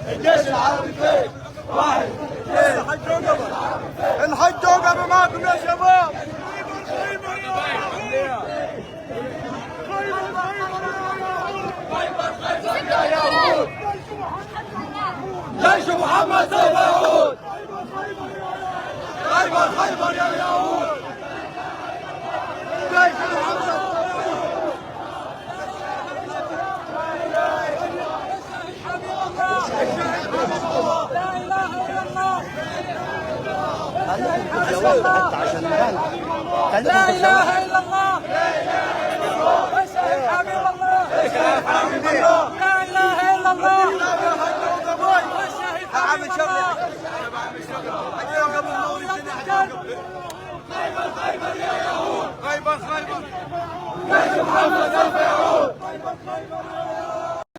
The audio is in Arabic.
الجيش العربي فين؟ واحد اثنين الحج وقف معكم يا شباب. جيش محمد سوف يعود. خيبر خيبر يا يهود. جيش محمد. لا اله الا الله. الشهيد حبيب الله. لا اله الا الله. الشهيد حبيب الله. خيبر خيبر يا يهود. خيبر خيبر. جيش محمد سوف يعود. خيبر خيبر.